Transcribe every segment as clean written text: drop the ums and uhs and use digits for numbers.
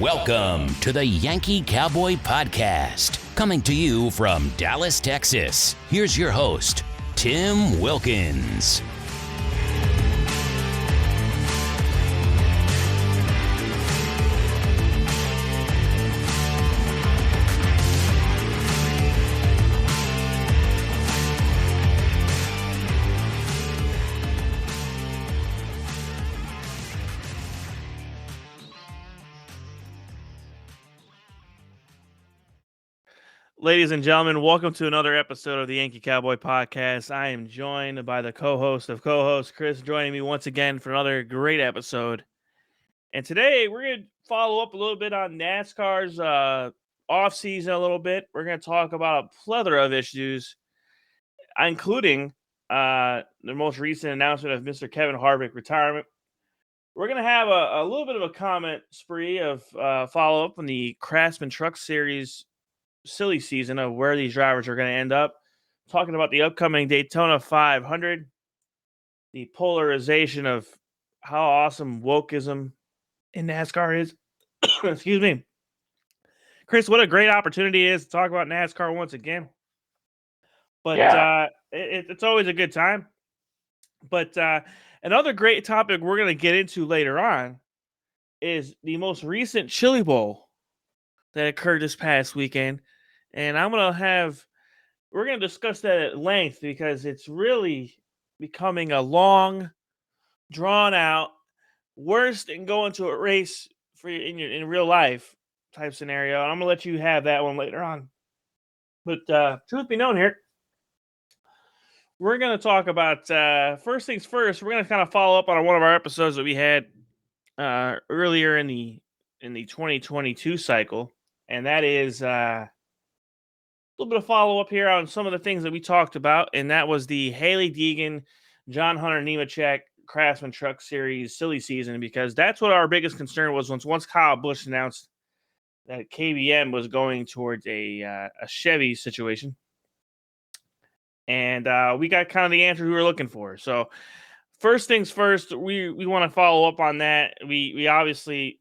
Welcome to the Yankee Cowboy Podcast, coming to you from Dallas, Texas. Here's your host, Tim Wilkins. Ladies and gentlemen, welcome to another episode of the Yankee Cowboy Podcast. I am joined by the co-host of co-host, Chris, joining me once again for another great episode. And today we're going to follow up a little bit on NASCAR's offseason a little bit. We're going to talk about a plethora of issues, including the most recent announcement of Mr. Kevin Harvick retirement. We're going to have a little bit of a comment spree of follow-up on the Craftsman Truck Series silly season of where these drivers are going to end up, talking about the upcoming Daytona 500, the polarization of how awesome wokeism in NASCAR is. Excuse me. Chris, what a great opportunity it is to talk about NASCAR once again. But it's always a good time. But another great topic we're going to get into later on is the most recent Chili Bowl that occurred this past weekend. And we're going to discuss that at length because it's really becoming a long, drawn out, worse than going to a race in real life type scenario. And I'm going to let you have that one later on. But truth be known here, we're going to talk about, first things first, we're going to kind of follow up on one of our episodes that we had earlier in the 2022 cycle. And that is a little bit of follow-up here on some of the things that we talked about, and that was the Hailie Deegan, John Hunter Nemecheck Craftsman Truck Series silly season, because that's what our biggest concern was once Kyle Busch announced that KBM was going towards a Chevy situation. And we got kind of the answer we were looking for. So first things first, we want to follow up on that. We obviously...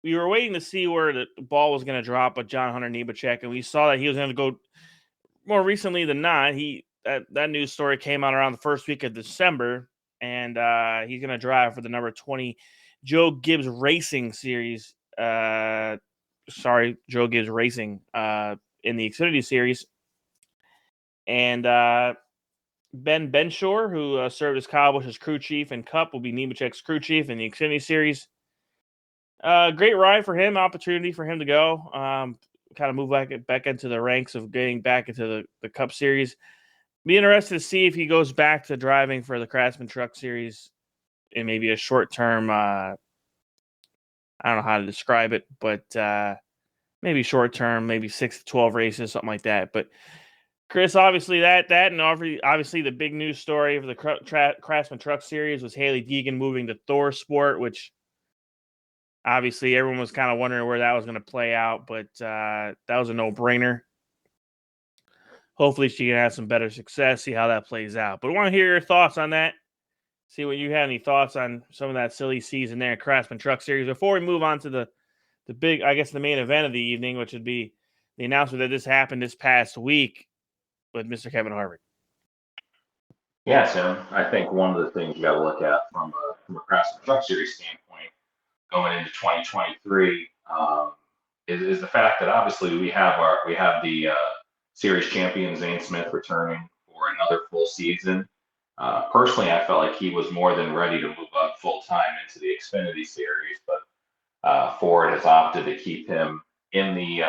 We were waiting to see where the ball was going to drop with John Hunter Nemecheck, and we saw that he was going to go more recently than not. That news story came out around the first week of December, and he's going to drive for the number 20 Joe Gibbs Racing Series. Joe Gibbs Racing in the Xfinity Series. And Ben Benshore, who served as Kyle Busch's crew chief and Cup, will be Nemecheck's crew chief in the Xfinity Series. Great ride for him, opportunity for him to go, kind of move back into the ranks of getting back into the Cup Series. Be interested to see if he goes back to driving for the Craftsman Truck Series in maybe a short term. I don't know how to describe it, but maybe short term, maybe 6 to 12 races, something like that. But Chris, obviously that and obviously the big news story for the Craftsman Truck Series was Hailie Deegan moving to Thor Sport, which obviously everyone was kind of wondering where that was going to play out, but that was a no-brainer. Hopefully she can have some better success, see how that plays out. But I want to hear your thoughts on that. See what you had any thoughts on some of that silly season there at Craftsman Truck Series. Before we move on to the big, I guess, the main event of the evening, which would be the announcement that this happened this past week with Mr. Kevin Harvick. Yeah, Tim. I think one of the things you got to look at from a Craftsman Truck Series standpoint going into 2023 is the fact that obviously we have the series champion Zane Smith returning for another full season. Personally, I felt like he was more than ready to move up full time into the Xfinity Series, but Ford has opted to keep him in the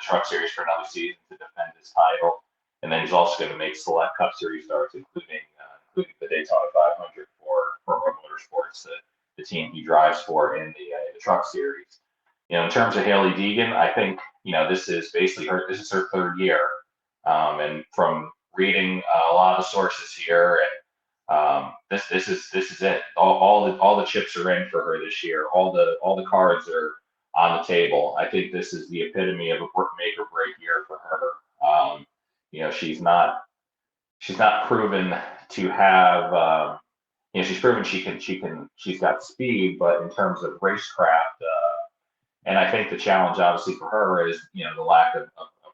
Truck Series for another season to defend his title, and then he's also going to make select Cup Series starts, including the Daytona 500 for Road Motorsports, the team he drives for in the Truck Series. In terms of Hailie Deegan, I think this is basically her third year, and from reading a lot of sources here, and this is it. All the chips are in for her this year. All the cards are on the table. I think this is the epitome of a make or break year for her. She's not proven to have. She's proven she's got speed, but in terms of racecraft, And I think the challenge, obviously, for her is, the lack of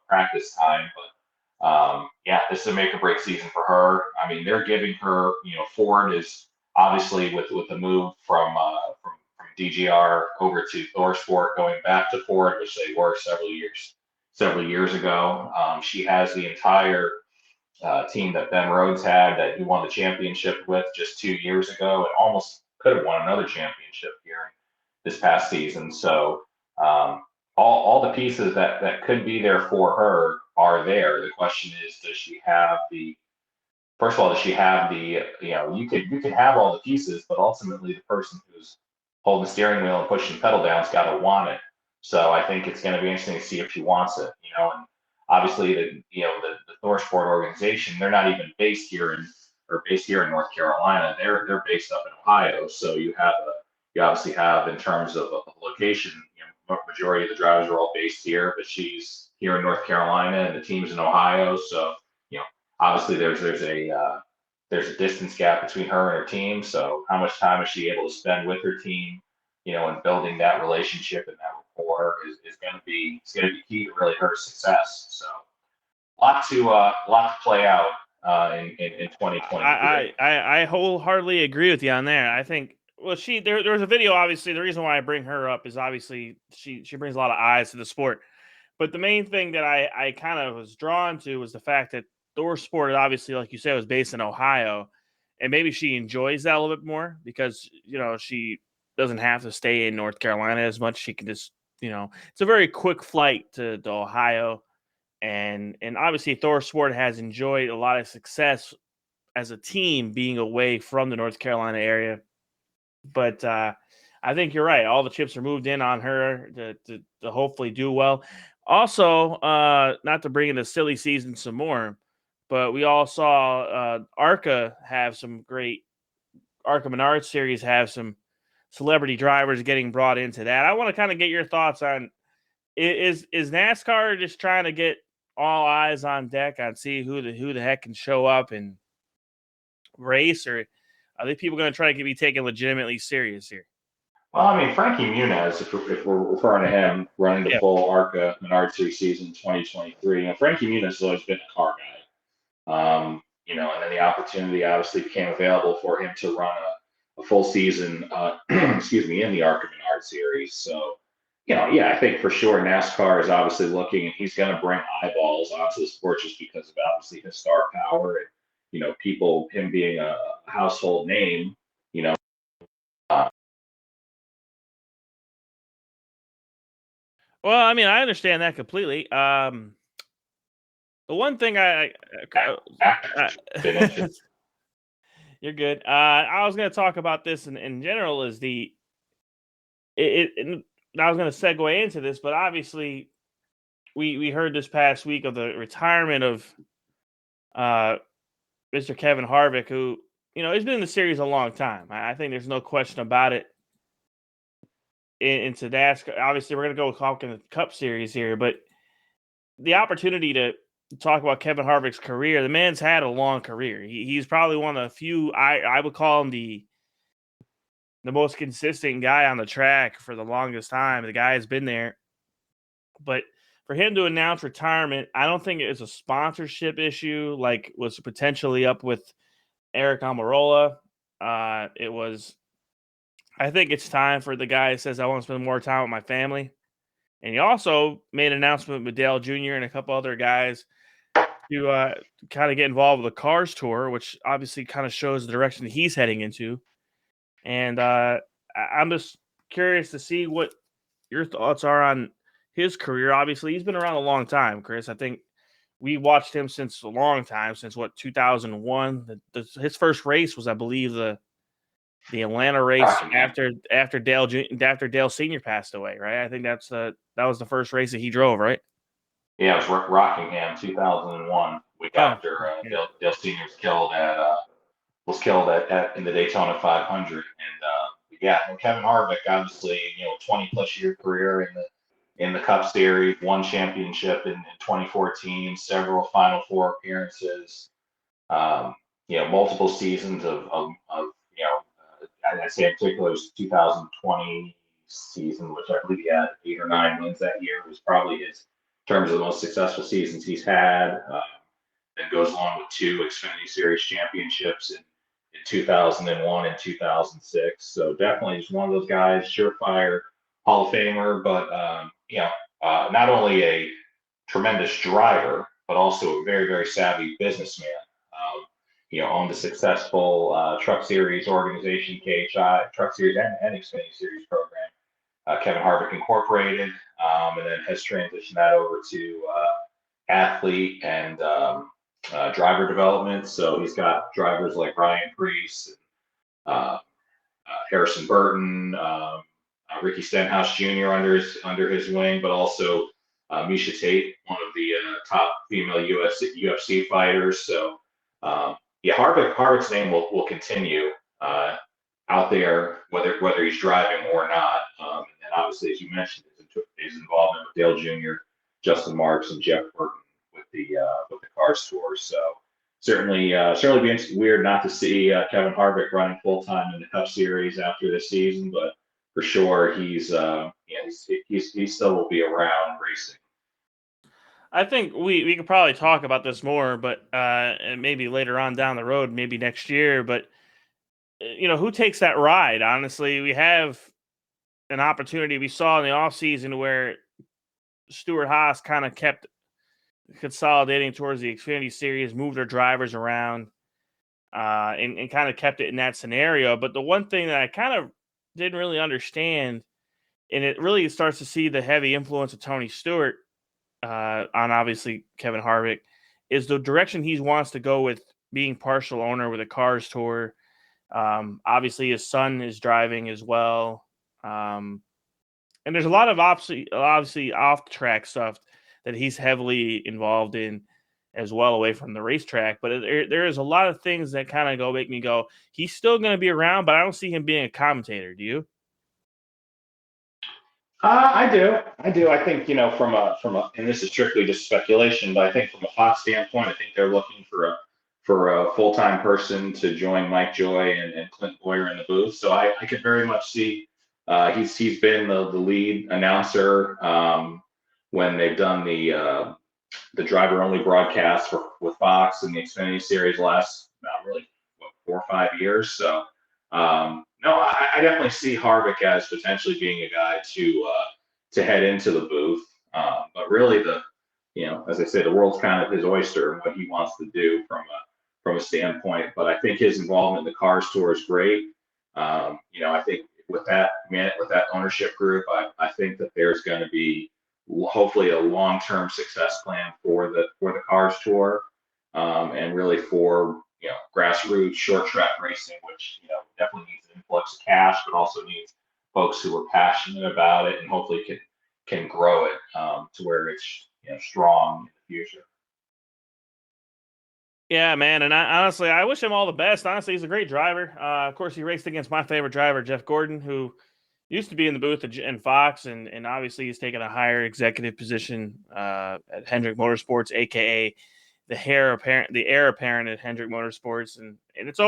practice time. But yeah, this is a make or break season for her. I mean, they're giving her, Ford is obviously with the move from DGR over to ThorSport, going back to Ford, which they were several years ago. She has the entire team that Ben Rhodes had that he won the championship with just 2 years ago, and almost could have won another championship here this past season. So all the pieces that could be there for her are there. The question is, does she have the first of all, does she have the, you could have all the pieces, but ultimately the person who's holding the steering wheel and pushing the pedal down's got to want it. So I think it's going to be interesting to see if she wants it, and obviously the ThorSport organization, they're not even based here in North Carolina. They're based up in Ohio. So you obviously have, in terms of location, majority of the drivers are all based here, but she's here in North Carolina and the team's in Ohio. So, obviously there's a distance gap between her and her team. So how much time is she able to spend with her team, and building that relationship and that rapport is going to be key to really her success. So a lot to play out in 2023. I wholeheartedly agree with you on there. I think, well, there was a video. Obviously, the reason why I bring her up is obviously she brings a lot of eyes to the sport. But the main thing that I kind of was drawn to was the fact that ThorSport, obviously, like you said, was based in Ohio, and maybe she enjoys that a little bit more because she doesn't have to stay in North Carolina as much. She can just it's a very quick flight to Ohio, and obviously ThorSport has enjoyed a lot of success as a team being away from the North Carolina area. But I think you're right. All the chips are moved in on her to hopefully do well. Also, not to bring in the silly season some more, but we all saw ARCA Menard series have some celebrity drivers getting brought into that. I want to kind of get your thoughts on, is NASCAR just trying to get all eyes on deck on see who the heck can show up and race, or are these people going to try to be taken legitimately serious here? Well, I mean, Frankie Muniz, if we're referring to him running the full ARCA Menard Series season in 2023, Frankie Muniz has always been a car guy. And then the opportunity obviously became available for him to run a full season, excuse me, in the ARCA Menard Series. So, I think for sure NASCAR is obviously looking, and he's going to bring eyeballs onto the sport just because of obviously his star power and, him being a household name, Well, I mean, I understand that completely. The one thing you're good. I was going to talk about this in general is I was going to segue into this, but obviously we heard this past week of the retirement of Mr. Kevin Harvick, who, he's been in the series a long time. I think there's no question about it. Into NASCAR, obviously, we're going to go talk in the Cup Series here, but the opportunity to talk about Kevin Harvick's career, the man's had a long career. He's probably one of the few, I would call him the most consistent guy on the track for the longest time. The guy has been there. But for him to announce retirement, I don't think it's a sponsorship issue like was potentially up with Eric Almirola. I think it's time for the guy who says, I want to spend more time with my family. And he also made an announcement with Dale Jr. and a couple other guys to kind of get involved with the Cars Tour, which obviously kind of shows the direction that he's heading into. And I'm just curious to see what your thoughts are on his career. Obviously, he's been around a long time, Chris. I think we watched him since a long time, since 2001. His first race was, I believe, the Atlanta race after Dale Sr. passed away, right? I think that was the first race that he drove, right? Yeah, it was Rockingham, 2001, week after Dale Sr. was killed in the Daytona 500, and Kevin Harvick, obviously, 20+ year career in the Cup Series, won championship in 2014, several Final Four appearances, multiple seasons of I'd say in particular it was 2020 season, which I believe he had 8 or 9 wins that year. It was probably his, in terms of the most successful seasons he's had. Then goes along with 2 Xfinity Series championships in 2001 and 2006. So definitely just one of those guys, surefire Hall of Famer, but not only a tremendous driver, but also a very, very savvy businessman. Owned a successful Truck Series organization, KHI, Truck Series and Xfinity Series program, Kevin Harvick Incorporated, and then has transitioned that over to athlete and driver development. So he's got drivers like Ryan Preece, Harrison Burton, Ricky Stenhouse Jr. under his wing, but also Misha Tate, one of the top female UFC fighters. So Harvick's name will continue out there, whether he's driving or not. And obviously, as you mentioned, his involvement with Dale Jr., Justin Marks, and Jeff Burton with the Cars Tour. So certainly be weird not to see Kevin Harvick running full time in the Cup Series after this season, but for sure he still will be around racing. I think we could probably talk about this more, but and maybe later on down the road, maybe next year. But who takes that ride? Honestly, we have an opportunity. We saw in the offseason where Stewart-Haas kind of kept consolidating towards the Xfinity Series, moved their drivers around, and kind of kept it in that scenario. But the one thing that I kind of didn't really understand, and it really starts to see the heavy influence of Tony Stewart on obviously Kevin Harvick, is the direction he wants to go with being partial owner with a Cars Tour. Obviously, his son is driving as well. And there's a lot of obviously off-track stuff that he's heavily involved in as well, away from the racetrack. But there is a lot of things that kind of make me go, he's still going to be around, but I don't see him being a commentator. Do you? I do. I think, from a, and this is strictly just speculation, but I think from a Fox standpoint, I think they're looking for a full-time person to join Mike Joy and Clint Boyer in the booth. So I could very much see he's been the lead announcer when they've done the driver-only broadcast with Fox and the Xfinity Series last 4 or 5 years. So no, I definitely see Harvick as potentially being a guy to head into the booth. But really, as I say, the world's kind of his oyster and what he wants to do from a standpoint. But I think his involvement in the Cars Tour is great. I think with that ownership group, I think that there's going to be hopefully a long-term success plan for the Cars Tour, and really for grassroots short track racing, which definitely needs an influx of cash, but also needs folks who are passionate about it and hopefully can grow it to where it's strong in the future. Yeah, man, and honestly, I wish him all the best. Honestly, he's a great driver. Of course, he raced against my favorite driver, Jeff Gordon, who used to be in the booth at Fox, and obviously he's taken a higher executive position at Hendrick Motorsports, aka the heir apparent at Hendrick Motorsports, and it's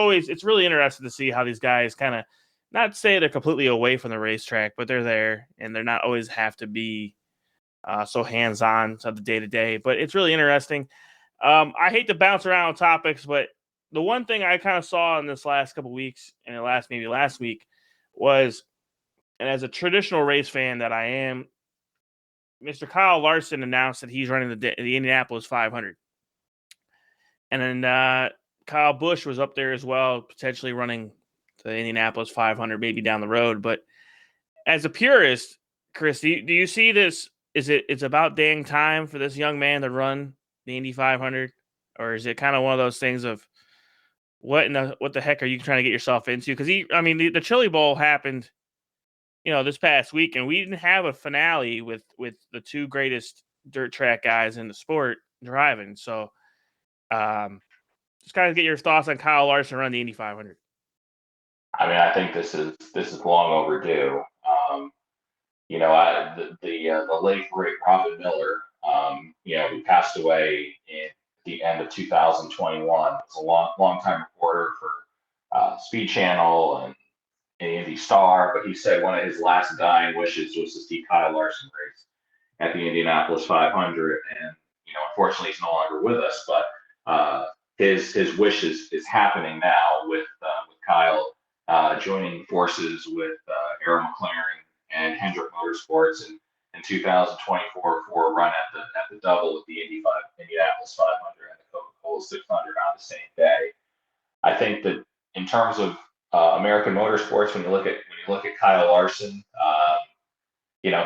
really interesting to see how these guys kind of, not say they're completely away from the racetrack, but they're there, and they're not always have to be so hands-on to the day-to-day. But it's really interesting. I hate to bounce around on topics, but the one thing I kind of saw in this last couple of weeks, and last week, was, and as a traditional race fan that I am, Mr. Kyle Larson announced that he's running the Indianapolis 500. And then Kyle Busch was up there as well, potentially running the Indianapolis 500 maybe down the road. But as a purist, Chris, do you see this? It's about dang time for this young man to run the Indy 500? Or is it kind of one of those things of what the heck are you trying to get yourself into? Because the Chili Bowl happened, this past week, and we didn't have a finale with the two greatest dirt track guys in the sport driving. So just kind of get your thoughts on Kyle Larson running the Indy 500. I think this is long overdue. The late great Robin Miller, who passed away in the end of 2021, was a long time reporter for Speed Channel and in the Indy Star, but he said one of his last dying wishes was to see Kyle Larson race at the Indianapolis 500. And, unfortunately, he's no longer with us, but his wish is happening now with Kyle joining forces with Aaron McLaren and Hendrick Motorsports in 2024 for a run at the double with the Indianapolis 500 and the Coca-Cola 600 on the same day. I think that in terms of American motorsports, when you look at Kyle Larson,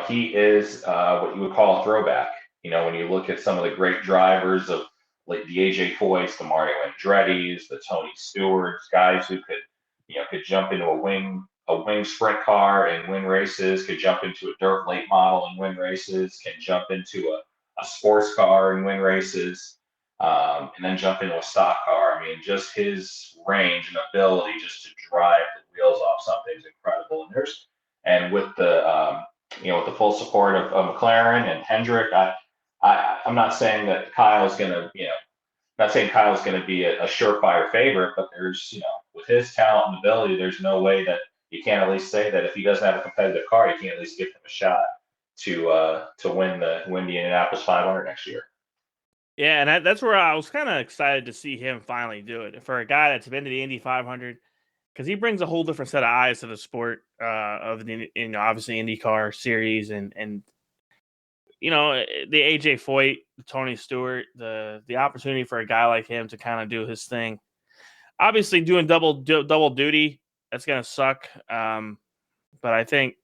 he is what you would call a throwback. When you look at some of the great drivers of like the AJ Foyts, the Mario Andretti's, the Tony Stewarts, guys who could jump into a wing sprint car and win races, could jump into a dirt late model and win races, can jump into a sports car and win races, and then jump into a stock car. I mean, just his range and ability just to drive the wheels off something is incredible. And with the with the full support of McLaren and Hendrick, I'm not saying that Kyle's going to, not saying Kyle's going to be a surefire favorite, but there's, with his talent and ability, there's no way that you can't at least say that if he doesn't have a competitive car, you can't at least give him a shot to win the Indianapolis 500 next year. Yeah, and that's where I was kind of excited to see him finally do it. For a guy that's been to the Indy 500, because he brings a whole different set of eyes to the sport of the obviously IndyCar series and the AJ Foyt, the Tony Stewart, the opportunity for a guy like him to kind of do his thing. Obviously, doing double duty, that's gonna suck. But I think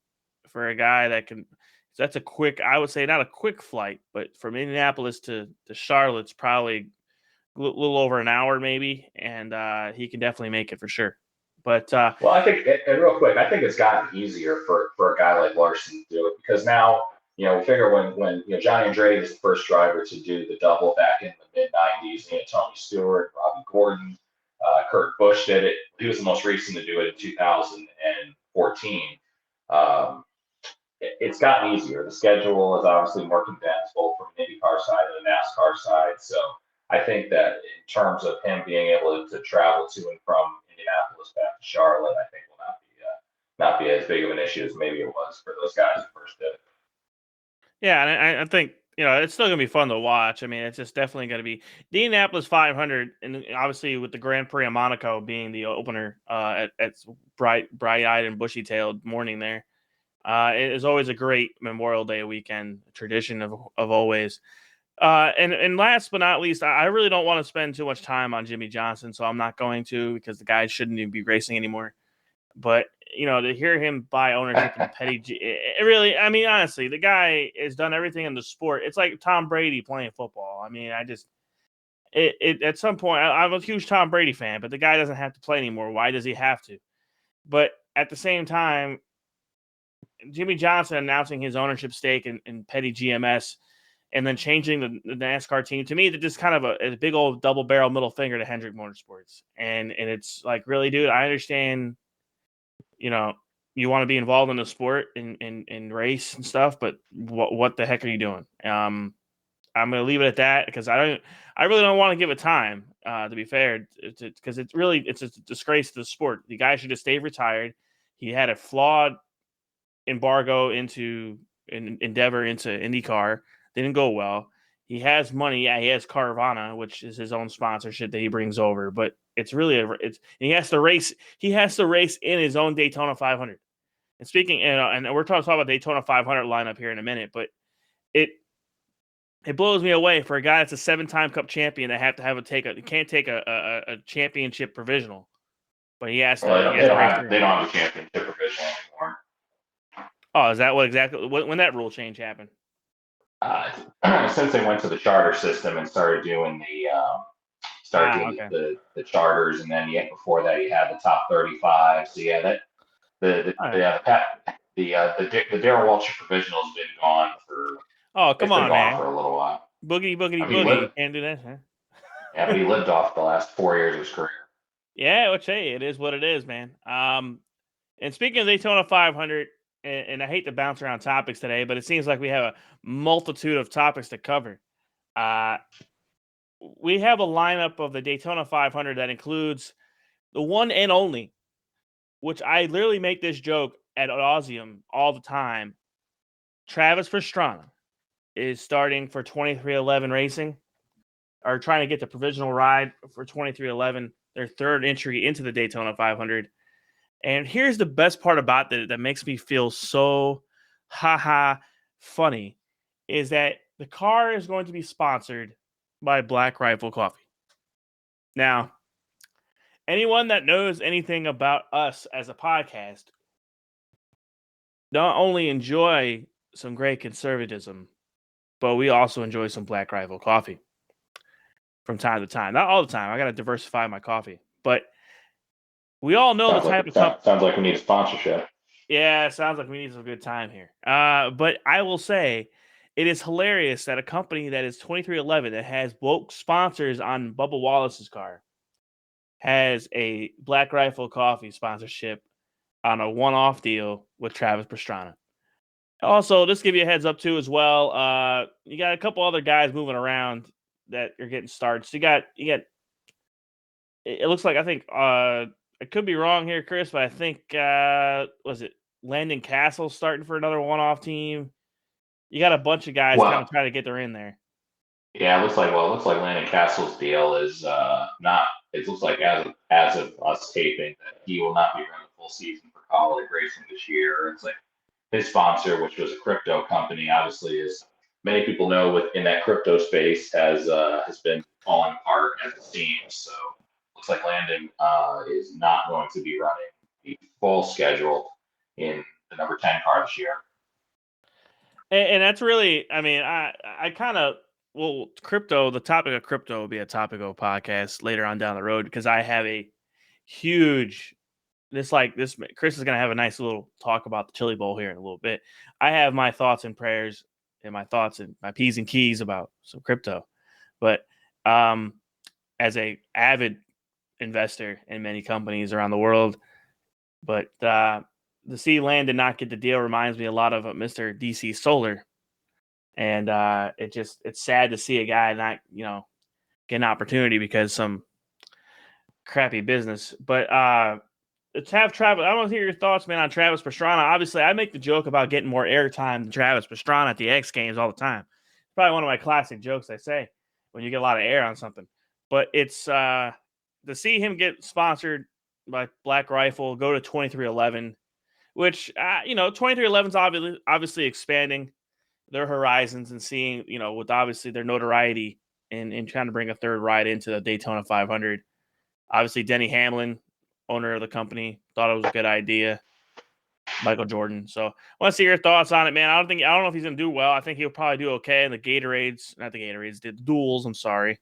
for a guy that's a quick, I would say not a quick flight, but from Indianapolis to Charlotte's probably a little over an hour maybe, and he can definitely make it for sure. But well, I think, and real quick, I think it's gotten easier for a guy like Larson to do it because now, we figure when Johnny Andretti was the first driver to do the double back in the mid '90s, Tony Stewart, Robbie Gordon, Kurt Busch did it. He was the most recent to do it in 2014. It's gotten easier. The schedule is obviously more condensed, both from the IndyCar side and the NASCAR side. So I think that in terms of him being able to travel to and from Indianapolis back to Charlotte, I think will not be as big of an issue as maybe it was for those guys who first did it. Yeah, and I think it's still gonna be fun to watch. I mean, it's just definitely gonna be the Indianapolis 500, and obviously with the Grand Prix of Monaco being the opener at bright-eyed and bushy-tailed morning there. It is always a great Memorial Day weekend tradition of always. And last but not least, I really don't want to spend too much time on Jimmy Johnson, so I'm not going to because the guy shouldn't even be racing anymore. But to hear him buy ownership in Petty G, it really, I mean, honestly, the guy has done everything in the sport. It's like Tom Brady playing football. I mean, at some point, I'm a huge Tom Brady fan, but the guy doesn't have to play anymore. Why does he have to? But at the same time, Jimmy Johnson announcing his ownership stake in Petty GMS and then changing the NASCAR team, to me, that just kind of a big old double barrel middle finger to Hendrick Motorsports. And it's like, really, dude, I understand, you want to be involved in the sport and race and stuff, but what the heck are you doing? I'm going to leave it at that because I really don't want to give it time, to be fair, because it's a disgrace to the sport. The guy should have stayed retired. He had a flawed embargo into an endeavor into IndyCar. Didn't go well. He has money. Yeah, he has Carvana, which is his own sponsorship that he brings over, but it's really he has to race. He has to race in his own Daytona 500. And speaking, and we're talking about Daytona 500 lineup here in a minute, but it blows me away for a guy that's a 7-time Cup champion that can't take a championship provisional, but he has to. They don't have a championship provisional anymore. Oh, is that when that rule change happened? Since they went to the charter system and started doing the charters, and then before that you had the top 35. So yeah, the Darrell Walsh provisional has been gone for. Oh, come on, man! For a little while. Boogie, can't do that, huh? Yeah, but he lived off the last 4 years of his career. Yeah, which it is what it is, man. And speaking of Daytona 500. And I hate to bounce around topics today, but it seems like we have a multitude of topics to cover. We have a lineup of the Daytona 500 that includes the one and only which I literally make this joke ad nauseum all the time. Travis Pastrana is starting for 23XI Racing, or trying to get the provisional ride for 23XI, their third entry into the Daytona 500. And here's the best part about that makes me feel so funny, is that the car is going to be sponsored by Black Rifle Coffee. Now, anyone that knows anything about us as a podcast not only enjoy some great conservatism, but we also enjoy some Black Rifle Coffee from time to time. Not all the time. I got to diversify my coffee. But we all know the type of company. Sounds like we need a sponsorship. Yeah, sounds like we need some good time here. But I will say, it is hilarious that a company that is 23XI, that has woke sponsors on Bubba Wallace's car, has a Black Rifle Coffee sponsorship on a one-off deal with Travis Pastrana. Also, just give you a heads up too as well. You got a couple other guys moving around that are getting starts. You got. It looks like, I think, I could be wrong here, Chris, but I think was it Landon Castle starting for another one-off team? You got a bunch of guys kind of trying to get their in there. Yeah, it looks like Landon Castle's deal is not. It looks like as of us taping that he will not be running the full season for Colleague Racing this year. It's like his sponsor, which was a crypto company, obviously, as many people know, within that crypto space, has been falling apart at the seams. So looks like Landon is not going to be running the full schedule in the number 10 car this year. And that's really, I mean, I kind of, well, crypto, the topic of crypto will be a topic of podcast later on down the road, because I have a huge, Chris is going to have a nice little talk about the Chili Bowl here in a little bit. I have my thoughts and prayers and my thoughts and my P's and keys about some crypto. But as a avid investor in many companies around the world, but to see Landon not get the deal reminds me a lot of Mr. DC Solar. And it's sad to see a guy not, get an opportunity because some crappy business. But let's have Travis. I want to hear your thoughts, man, on Travis Pastrana. Obviously, I make the joke about getting more airtime than Travis Pastrana at the X Games all the time. It's probably one of my classic jokes I say when you get a lot of air on something. But it's to see him get sponsored by Black Rifle, go to 23XI, which 23XI is obviously expanding their horizons and seeing, with obviously their notoriety and trying to bring a third ride into the Daytona 500. Obviously, Denny Hamlin, owner of the company, thought it was a good idea. Michael Jordan. So I want to see your thoughts on it, man. I don't know if he's going to do well. I think he'll probably do okay in the the duels. I'm sorry,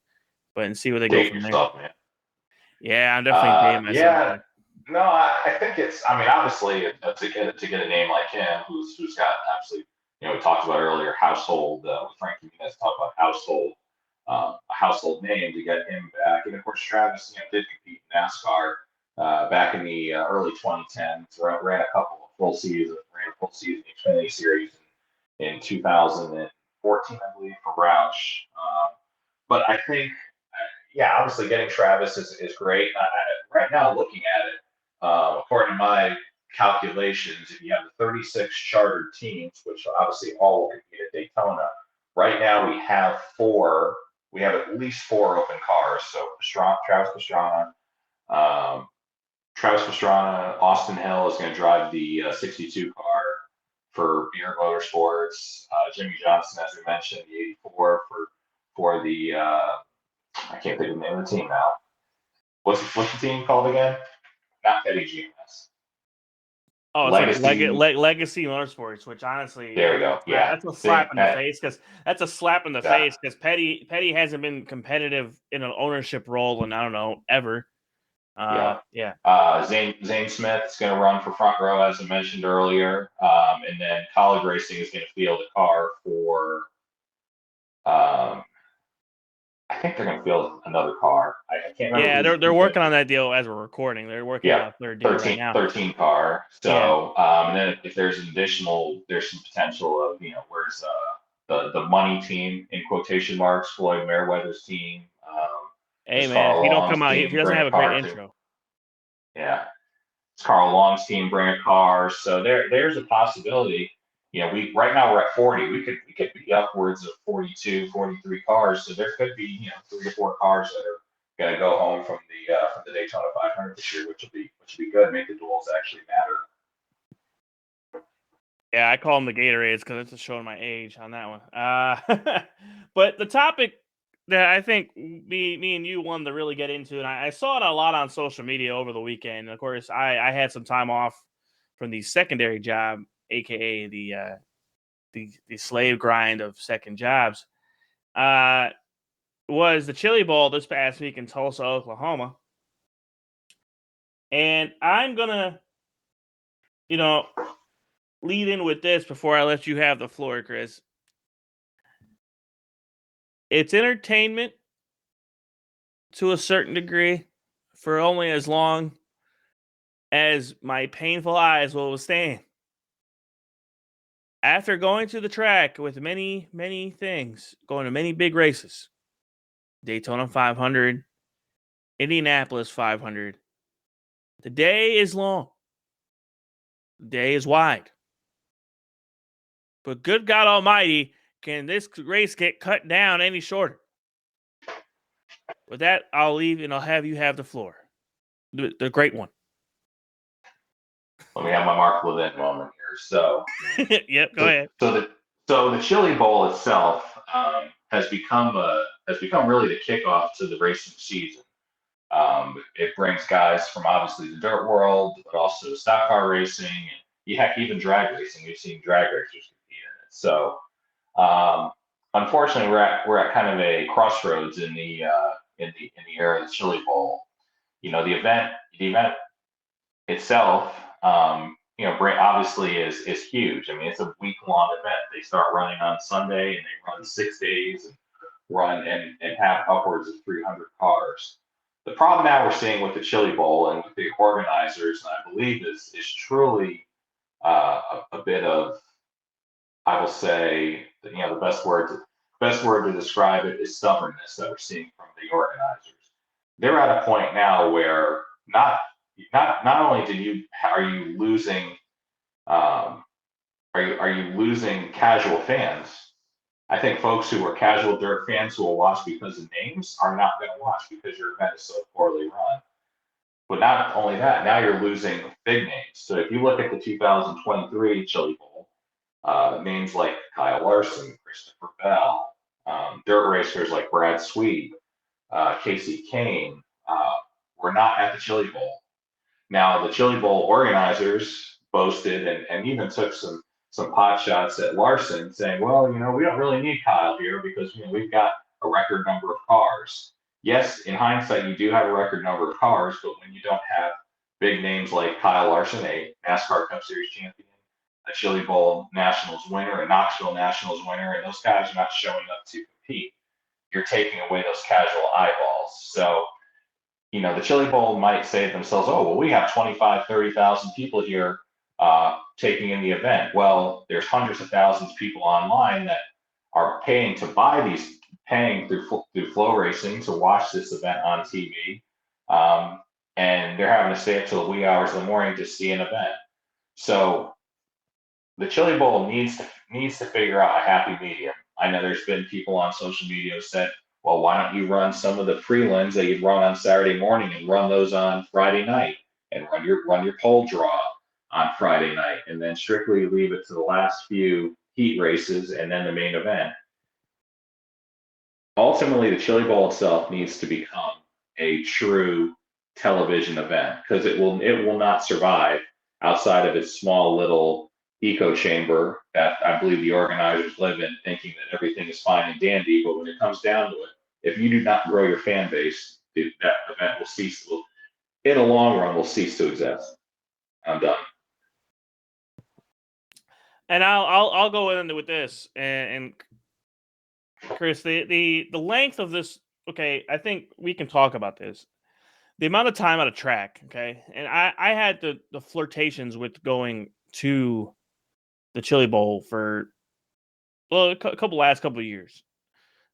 and see where they go from there. Man. Yeah, I'm definitely dating myself. Yeah. No, I think it's. I mean, obviously, to get a name like him, who's got obviously, we talked about earlier, household. Frankie Muniz talked about household, a household name, to get him back. And of course, Travis, did compete in NASCAR back in the early 2010s. Ran a full season Xfinity Series in 2014, I believe, for Roush. But I think, obviously getting Travis is great. Right now, looking at it, according to my calculations, if you have the 36 chartered teams, which obviously all will compete at Daytona, right now we have at least 4 open cars. So Travis Pastrana, Austin Hill is going to drive the 62 car for Beard Motorsports. Jimmy Johnson, as we mentioned, the 84 for the I can't think of the name of the team now. What's the team called again? Not Petty GMS. Oh, it's Legacy Motorsports, which honestly, there we go. Yeah, that's a slap in the face because Petty hasn't been competitive in an ownership role in, I don't know, ever. Zane Smith is going to run for Front Row, as I mentioned earlier, and then Colleague Racing is going to field a car for. I think they're going to field another car. I can't remember. Yeah, they're working on that deal as we're recording. They're working on a third deal right now. 13 car. So, and then if there's there's some potential of, where's the money team, in quotation marks, Floyd Mayweather's team. Hey, man, if he don't come out, if he doesn't have a great intro. Yeah. Carl Long's team bring a car? So there's a possibility. Right now we're at 40. We could be upwards of 42, 43 cars. So there could be 3 to 4 cars that are going to go home from the Daytona 500 this year, which will be good. Make the duels actually matter. Yeah, I call them the Gatorades because it's just showing my age on that one. But the topic that I think me and you wanted to really get into, and I saw it a lot on social media over the weekend. And of course, I had some time off from the secondary job, aka the slave grind of second jobs. Was the Chili Bowl this past week in Tulsa, Oklahoma, and I'm gonna, lead in with this before I let you have the floor, Chris. It's entertainment to a certain degree for only as long as my painful eyes will withstand. After going to the track with many, many things, going to many big races, Daytona 500, Indianapolis 500, the day is long. The day is wide. But good God Almighty, can this race get cut down any shorter? With that, I'll leave and I'll have you have the floor. The great one. Let me have my Mark Levin moment here. So, yep, go ahead. So the Chili Bowl itself has become really the kickoff to the racing season. It brings guys from obviously the dirt world, but also stock car racing, and heck, even drag racing. We've seen drag racers compete in it. So, unfortunately, we're at kind of a crossroads in the era of the Chili Bowl. The event itself, obviously is huge. I mean, it's a week-long event. They start running on Sunday and they run 6 days and run and have upwards of 300 cars. The problem now we're seeing with the Chili Bowl and with the organizers, and I believe is truly a bit of, I will say, the best word to describe it is stubbornness that we're seeing from the organizers. They're at a point now where not only are you losing casual fans. I think folks who are casual dirt fans who will watch because of names are not going to watch because your event is so poorly run. But not only that, now you're losing big names. So if you look at the 2023 Chili Bowl, names like Kyle Larson, Christopher Bell, dirt racers like Brad Sweet, Casey Kane, were not at the Chili Bowl. Now, the Chili Bowl organizers boasted and even took some pot shots at Larson, saying, well, we don't really need Kyle here because we've got a record number of cars. Yes, in hindsight, you do have a record number of cars, but when you don't have big names like Kyle Larson, a NASCAR Cup Series champion, a Chili Bowl Nationals winner, a Knoxville Nationals winner, and those guys are not showing up to compete, you're taking away those casual eyeballs. So, the Chili Bowl might say to themselves, oh, well, we have 25, 30,000 people here taking in the event. Well, there's hundreds of thousands of people online that are paying through Flow Racing to watch this event on TV. And they're having to stay up till the wee hours of the morning to see an event. So the Chili Bowl needs to figure out a happy medium. I know there's been people on social media who said, well, why don't you run some of the prelims that you'd run on Saturday morning and run those on Friday night and run your pole draw on Friday night and then strictly leave it to the last few heat races and then the main event. Ultimately, the Chili Bowl itself needs to become a true television event because it will not survive outside of its small little echo chamber that I believe the organizers live in, thinking that everything is fine and dandy. But when it comes down to it, if you do not grow your fan base, that event in the long run, will cease to exist. I'm done. And I'll go in with this and Chris, the length of this. Okay, I think we can talk about this. The amount of time at a track. Okay, and I had the flirtations with going to the Chili Bowl for a last couple of years,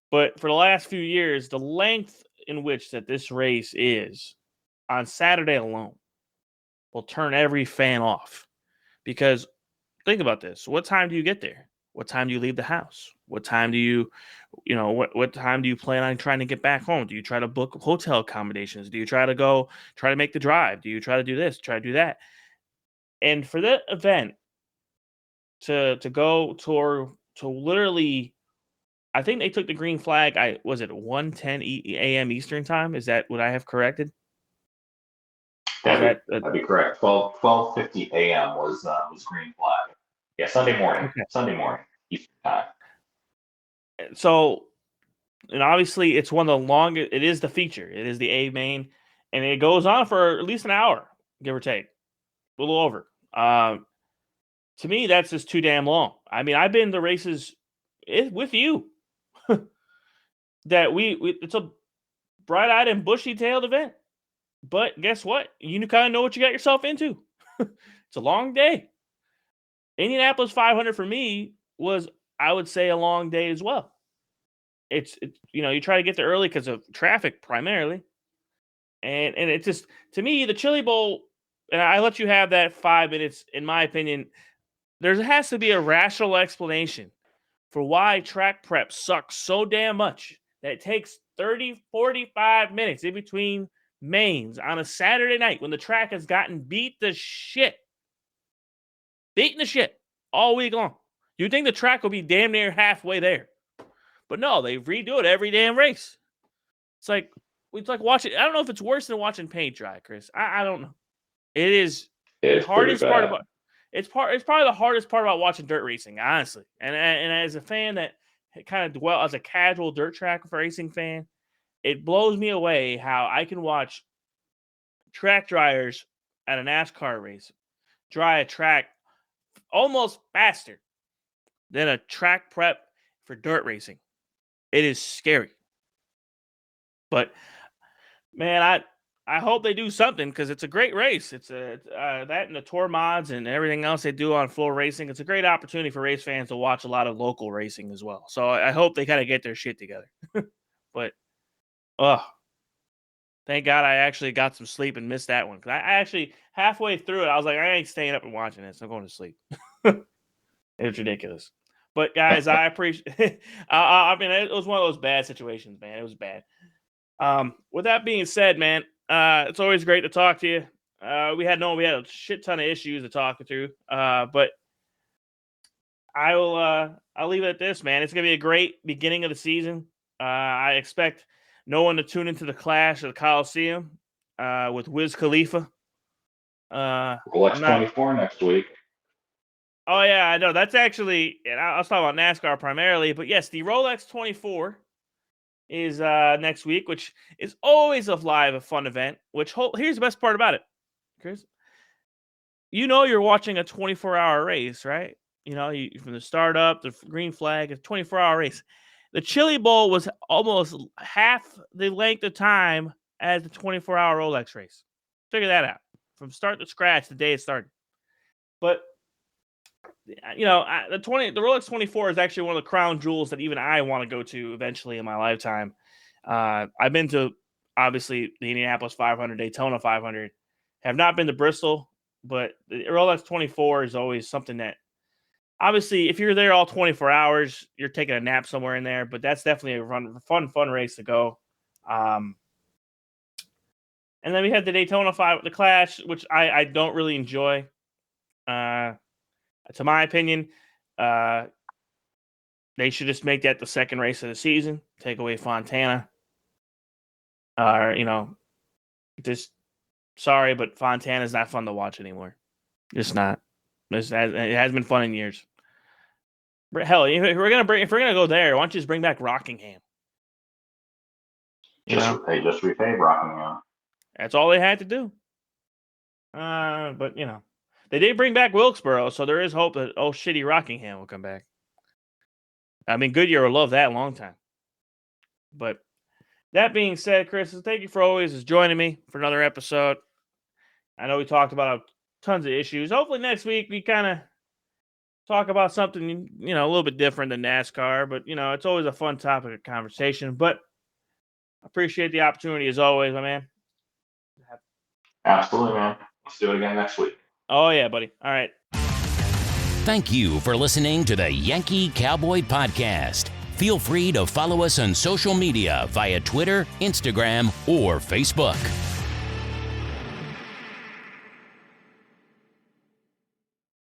but for the last few years, the length in which that this race is on Saturday alone, will turn every fan off. Because think about this. What time do you get there? What time do you leave the house? What time do you what time do you plan on trying to get back home? Do you try to book hotel accommodations? Do you try to make the drive? Do you try to do this, try to do that? And for that event to go to literally, I think they took the green flag. Was it 1:10 a.m. Eastern time? Is that what I have corrected? That'd be correct. 12:50 a.m. was green flag. Yeah, Sunday morning. Okay. Sunday morning Eastern time. So, and obviously it's one of the longest. It is the feature. It is the A main, and it goes on for at least an hour, give or take, a little over. To me, that's just too damn long. I mean, I've been to races with you that it's a bright-eyed and bushy-tailed event. But guess what? You kind of know what you got yourself into. It's a long day. Indianapolis 500 for me was, I would say, a long day as well. It's you try to get there early because of traffic primarily. And it's just, to me, the Chili Bowl, and I let you have that 5 minutes, in my opinion, there has to be a rational explanation for why track prep sucks so damn much that it takes 30, 45 minutes in between mains on a Saturday night when the track has gotten beaten to shit all week long. You'd think the track will be damn near halfway there. But no, they redo it every damn race. It's like watching, I don't know if it's worse than watching paint dry, Chris. I don't know. It is the hardest part about it's probably the hardest part about watching dirt racing, honestly. And as a fan that kind of as a casual dirt track racing fan, it blows me away how I can watch track dryers at a NASCAR race dry a track almost faster than a track prep for dirt racing. It is scary. But man, I hope they do something because it's a great race. It's that and the tour mods and everything else they do on floor racing. It's a great opportunity for race fans to watch a lot of local racing as well. So I hope they kind of get their shit together. But thank God I actually got some sleep and missed that one. Because I actually, halfway through it, I was like, I ain't staying up and watching this. I'm going to sleep. It's ridiculous. But guys, I appreciate. I mean, it was one of those bad situations, man. It was bad. With that being said, man, it's always great to talk to you. We had a shit ton of issues to talk through. But I'll leave it at this, man. It's gonna be a great beginning of the season. I expect no one to tune into the Clash of the Coliseum with Wiz Khalifa. Rolex 24 next week. Oh yeah, I know. That's actually, and I was talking about NASCAR primarily, but yes, the Rolex 24 is next week, which is always a fun event. Here's the best part about it, Chris. You're watching a 24-hour race, right? From the start up, the green flag, a 24-hour race. The Chili Bowl was almost half the length of time as the 24-hour Rolex race. Figure that out from start to scratch the day it started. But the Rolex 24 is actually one of the crown jewels that even I want to go to eventually in my lifetime. I've been to, obviously, the Indianapolis 500, Daytona 500. Have not been to Bristol, but the Rolex 24 is always something that, obviously, if you're there all 24 hours, you're taking a nap somewhere in there, but that's definitely a fun race to go. And then we had the Daytona 5, the Clash, which I don't really enjoy. To my opinion, they should just make that the second race of the season. Take away Fontana. Just sorry, but Fontana is not fun to watch anymore. Just not. It hasn't been fun in years. Hell, if we're gonna go there, why don't you just bring back Rockingham? Just repay Rockingham. That's all they had to do. But they did bring back Wilkesboro, so there is hope that shitty Rockingham will come back. I mean, Goodyear will love that a long time. But that being said, Chris, thank you for always joining me for another episode. I know we talked about tons of issues. Hopefully next week we kind of talk about something, a little bit different than NASCAR, but, it's always a fun topic of conversation. But I appreciate the opportunity as always, my man. Absolutely, man. Let's do it again next week. Oh, yeah, buddy. All right. Thank you for listening to the Yankee Cowboy Podcast. Feel free to follow us on social media via Twitter, Instagram, or Facebook.